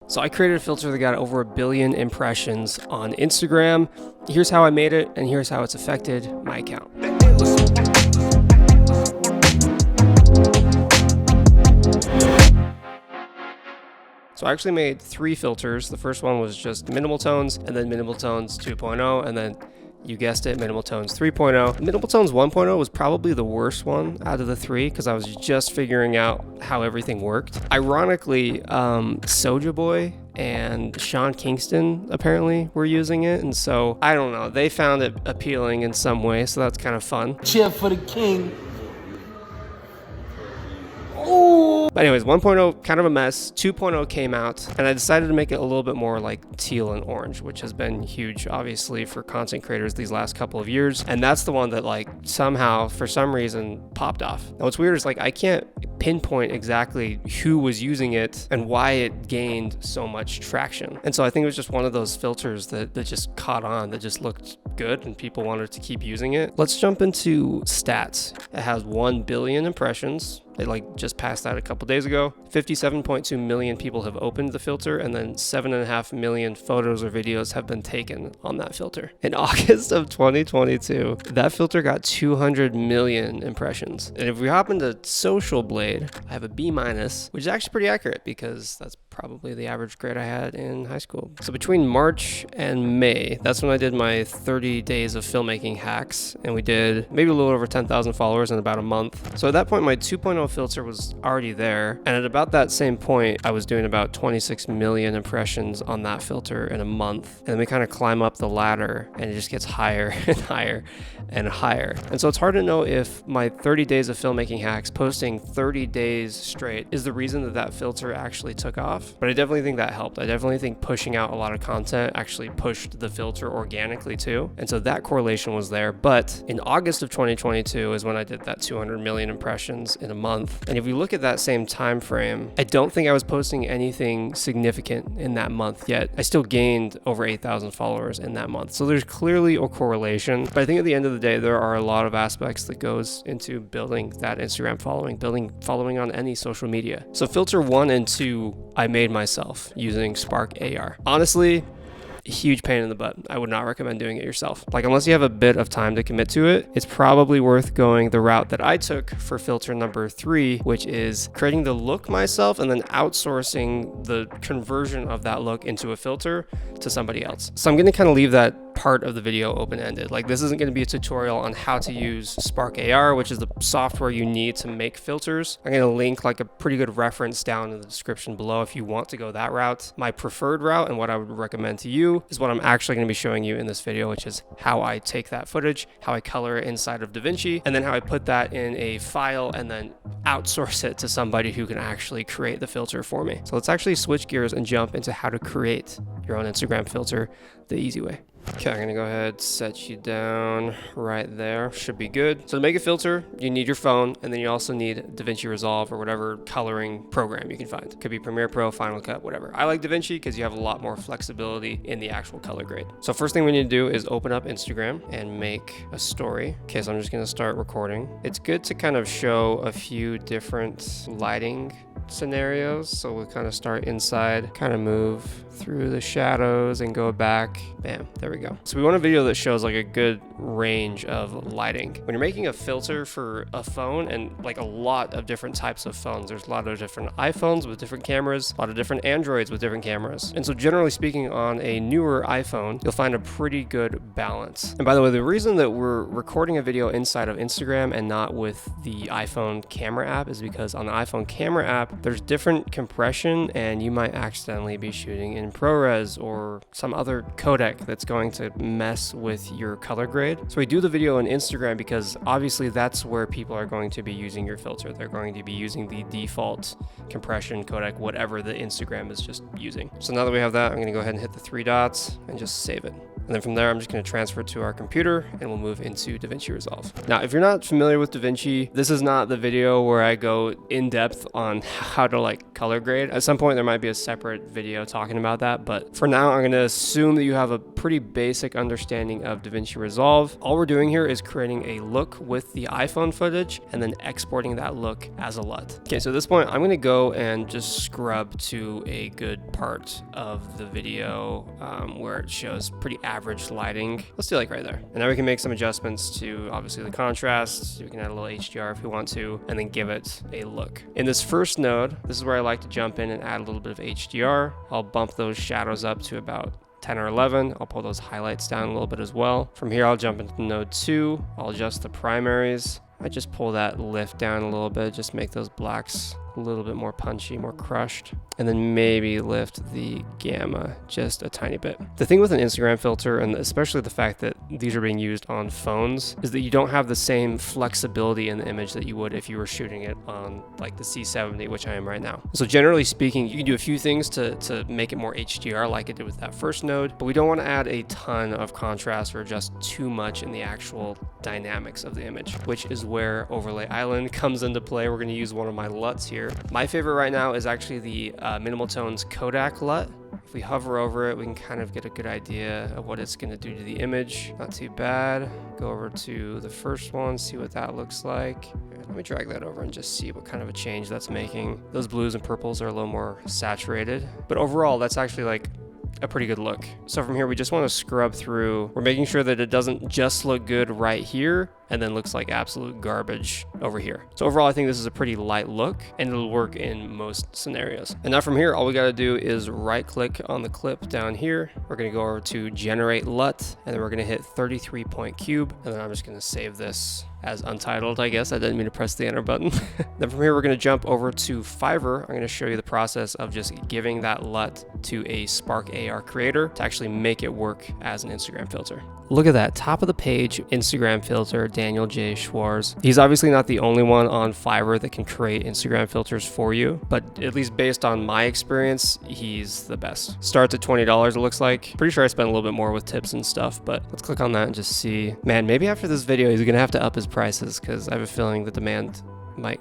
So I created a filter that got over 1 billion impressions on Instagram. Here's how I made it, and here's how it's affected my account. So I actually made 3 filters. The first one was just minimal tones, and then minimal tones 2.0, and then you guessed it, minimal tones 3.0. Minimal tones 1.0 was probably the worst one out of the 3 because I was just figuring out how everything worked. Ironically, Soulja Boy and Sean Kingston apparently were using it, and so I don't know, they found it appealing in some way, so that's kind of fun. Cheer for the king. But anyways, 1.0 kind of a mess. 2.0 came out, and I decided to make it a little bit more like teal and orange, which has been huge obviously for content creators these last couple of years, and that's the one that like somehow for some reason popped off. Now what's weird is like I can't pinpoint exactly who was using it and why it gained so much traction, and so I think it was just one of those filters that just caught on, that just looked good and people wanted to keep using it. Let's jump into stats. It has 1 billion impressions. They like just passed that a couple days ago. 57.2 million people have opened the filter, and then 7.5 million photos or videos have been taken on that filter. In August of 2022, that filter got 200 million impressions. And if we hop into Social Blade, I have a B-, which is actually pretty accurate because that's probably the average grade I had in high school. So between March and May, that's when I did my 30 days of filmmaking hacks, and we did maybe a little over 10,000 followers in about a month. So at that point, my 2.0 filter was already there, and at about that same point, I was doing about 26 million impressions on that filter in a month. And then we kind of climb up the ladder, and it just gets higher and higher and higher. And so it's hard to know if my 30 days of filmmaking hacks, posting 30 days straight, is the reason that that filter actually took off. But I definitely think that helped. I definitely think pushing out a lot of content actually pushed the filter organically too. And so that correlation was there. But in August of 2022 is when I did that 200 million impressions in a month. And if you look at that same time frame, I don't think I was posting anything significant in that month yet. I still gained over 8,000 followers in that month. So there's clearly a correlation. But I think at the end of the day, there are a lot of aspects that goes into building that Instagram following, building following on any social media. So filter 1 and 2, I made myself using Spark AR. Honestly, huge pain in the butt. I would not recommend doing it yourself. Like, unless you have a bit of time to commit to it, it's probably worth going the route that I took for filter number 3, which is creating the look myself and then outsourcing the conversion of that look into a filter to somebody else. So I'm going to kind of leave that part of the video open-ended. Like, this isn't going to be a tutorial on how to use Spark AR, which is the software you need to make filters. I'm going to link like a pretty good reference down in the description below if you want to go that route. My preferred route and what I would recommend to you is what I'm actually going to be showing you in this video, which is how I take that footage, how I color it inside of DaVinci, and then how I put that in a file and then outsource it to somebody who can actually create the filter for me. So let's actually switch gears and jump into how to create your own Instagram filter the easy way. Okay, I'm gonna go ahead, set you down right there. Should be good. So to make a filter, you need your phone, and then you also need DaVinci Resolve or whatever coloring program you can find. Could be Premiere Pro, Final Cut, whatever. I like DaVinci because you have a lot more flexibility in the actual color grade. So first thing we need to do is open up Instagram and make a story. Okay, so I'm just gonna start recording. It's good to kind of show a few different lighting scenarios. So we'll kind of start inside, kind of move through the shadows and go back. Bam, there we go. So we want a video that shows like a good range of lighting. When you're making a filter for a phone, and like a lot of different types of phones, there's a lot of different iPhones with different cameras, a lot of different Androids with different cameras. And so generally speaking, on a newer iPhone, you'll find a pretty good balance. And by the way, the reason that we're recording a video inside of Instagram and not with the iPhone camera app is because on the iPhone camera app, there's different compression, and you might accidentally be shooting in ProRes or some other codec that's going to mess with your color grade. So we do the video on Instagram because obviously that's where people are going to be using your filter. They're going to be using the default compression codec, whatever the Instagram is just using. So now that we have that, I'm going to go ahead and hit the 3 dots and just save it. And then from there, I'm just going to transfer it to our computer and we'll move into DaVinci Resolve. Now, if you're not familiar with DaVinci, this is not the video where I go in depth on how to like color grade. At some point, there might be a separate video talking about that. But for now, I'm going to assume that you have a pretty basic understanding of DaVinci Resolve. All we're doing here is creating a look with the iPhone footage and then exporting that look as a LUT. Okay, so at this point, I'm going to go and just scrub to a good part of the video where it shows pretty average lighting. Let's do like right there. And now we can make some adjustments to obviously the contrast. We can add a little HDR if we want to, and then give it a look. In this first node, this is where I like to jump in and add a little bit of HDR. I'll bump those shadows up to about 10 or 11. I'll pull those highlights down a little bit as well. From here, I'll jump into node 2. I'll adjust the primaries. I just pull that lift down a little bit, just make those blacks a little bit more punchy, more crushed, and then maybe lift the gamma just a tiny bit. The thing with an Instagram filter, and especially the fact that these are being used on phones, is that you don't have the same flexibility in the image that you would if you were shooting it on like the C70, which I am right now. So generally speaking, you can do a few things to make it more HDR like it did with that first node, but we don't want to add a ton of contrast or adjust too much in the actual dynamics of the image, which is where Overlay Island comes into play. We're going to use one of my LUTs here. My favorite right now is actually the Minimal Tones Kodak LUT. If we hover over it, we can kind of get a good idea of what it's going to do to the image. Not too bad. Go over to the first one, see what that looks like. Let me drag that over and just see what kind of a change that's making. Those blues and purples are a little more saturated, but overall, that's actually like a pretty good look. So from here, we just want to scrub through. We're making sure that it doesn't just look good right here and then looks like absolute garbage over here. So overall, I think this is a pretty light look and it'll work in most scenarios. And now from here, all we got to do is right click on the clip down here. We're going to go over to generate LUT and then we're going to hit 33 point cube. And then I'm just going to save this as untitled, I guess. I didn't mean to press the enter button. Then from here, we're going to jump over to Fiverr. I'm going to show you the process of just giving that LUT to a Spark AR creator to actually make it work as an Instagram filter. Look at that, top of the page Instagram filter, Daniel J. Schwarz. He's obviously not the only one on Fiverr that can create Instagram filters for you, but at least based on my experience, he's the best. Starts at $20, it looks like. Pretty sure I spent a little bit more with tips and stuff, but let's click on that and just see. Man, maybe after this video, he's gonna have to up his prices because I have a feeling the demand might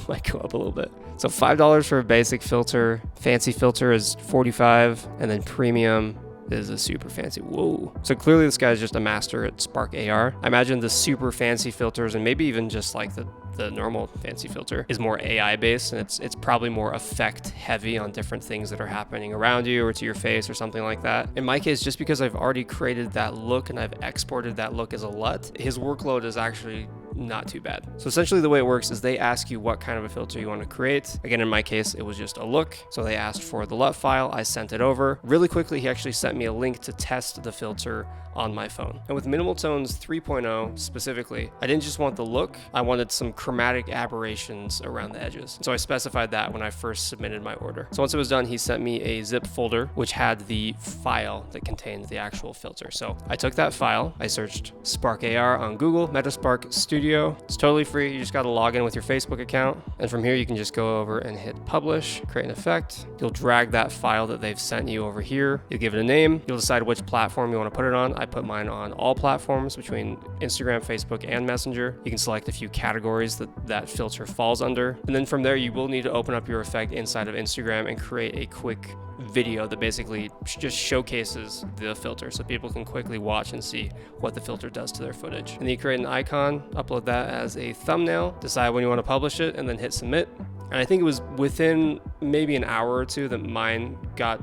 go up a little bit. So $5 for a basic filter, fancy filter is $45, and then premium is a super fancy. Whoa. So clearly this guy is just a master at Spark AR. I imagine the super fancy filters and maybe even just like the normal fancy filter is more AI based, and it's probably more effect heavy on different things that are happening around you or to your face or something like that. In my case, just because I've already created that look and I've exported that look as a LUT, his workload is actually not too bad. So essentially the way it works is they ask you what kind of a filter you want to create. Again, in my case, it was just a look. So they asked for the LUT file. I sent it over. Really quickly, he actually sent me a link to test the filter on my phone. And with Minimal Tones 3.0 specifically, I didn't just want the look, I wanted some chromatic aberrations around the edges. So I specified that when I first submitted my order. So once it was done, he sent me a zip folder, which had the file that contained the actual filter. So I took that file, I searched Spark AR on Google, Metaspark Studio. It's totally free. You just got to log in with your Facebook account. And from here, you can just go over and hit publish, create an effect. You'll drag that file that they've sent you over here. You'll give it a name. You'll decide which platform you want to put it on. I put mine on all platforms between Instagram, Facebook, and Messenger. You can select a few categories that filter falls under. And then from there, you will need to open up your effect inside of Instagram and create a quick video that basically just showcases the filter so people can quickly watch and see what the filter does to their footage. And then you create an icon, upload that as a thumbnail, decide when you want to publish it, and then hit submit. And I think it was within maybe an hour or two that mine got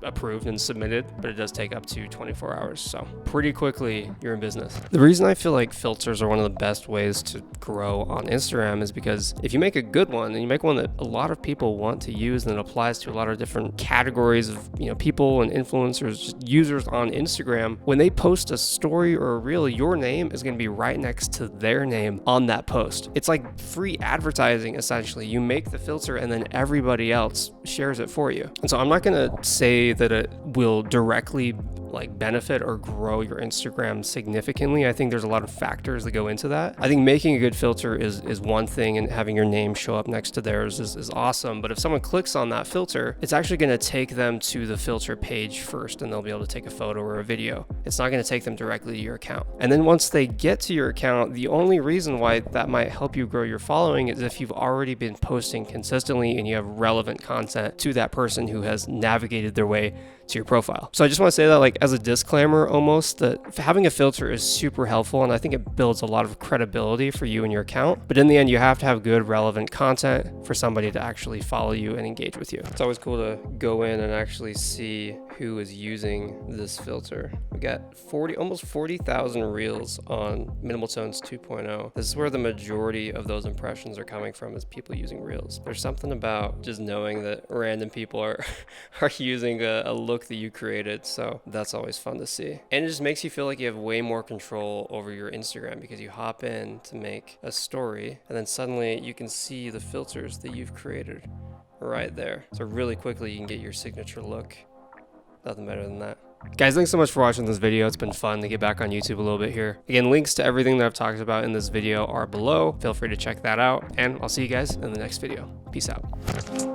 approved and submitted, but it does take up to 24 hours. So pretty quickly, you're in business. The reason I feel like filters are one of the best ways to grow on Instagram is because if you make a good one and you make one that a lot of people want to use and it applies to a lot of different categories of, people and influencers, just users on Instagram, when they post a story or a reel, your name is going to be right next to their name on that post. It's like free advertising, essentially. You make the filter and then everybody else shares it for you. And so I'm not going to say that it will directly like benefit or grow your Instagram significantly. I think there's a lot of factors that go into that. I think making a good filter is one thing, and having your name show up next to theirs is awesome. But if someone clicks on that filter, it's actually going to take them to the filter page first, and they'll be able to take a photo or a video. It's not going to take them directly to your account. And then once they get to your account, the only reason why that might help you grow your following is if you've already been posting consistently and you have relevant content to that person who has navigated their way to your profile. So I just want to say that, like, as a disclaimer almost, that having a filter is super helpful, and I think it builds a lot of credibility for you and your account. But in the end, you have to have good relevant content for somebody to actually follow you and engage with you. It's always cool to go in and actually see who is using this filter. We got almost 40,000 reels on Minimal Tones 2.0. This is where the majority of those impressions are coming from, is people using reels. There's something about just knowing that random people are using a look that you created, so that's always fun to see. And it just makes you feel like you have way more control over your Instagram, because you hop in to make a story and then suddenly you can see the filters that you've created right there. So really quickly you can get your signature look. Nothing better than that. Guys, thanks so much for watching this video. It's been fun to get back on YouTube a little bit here. Again, links to everything that I've talked about in this video are below. Feel free to check that out, and I'll see you guys in the next video. Peace out.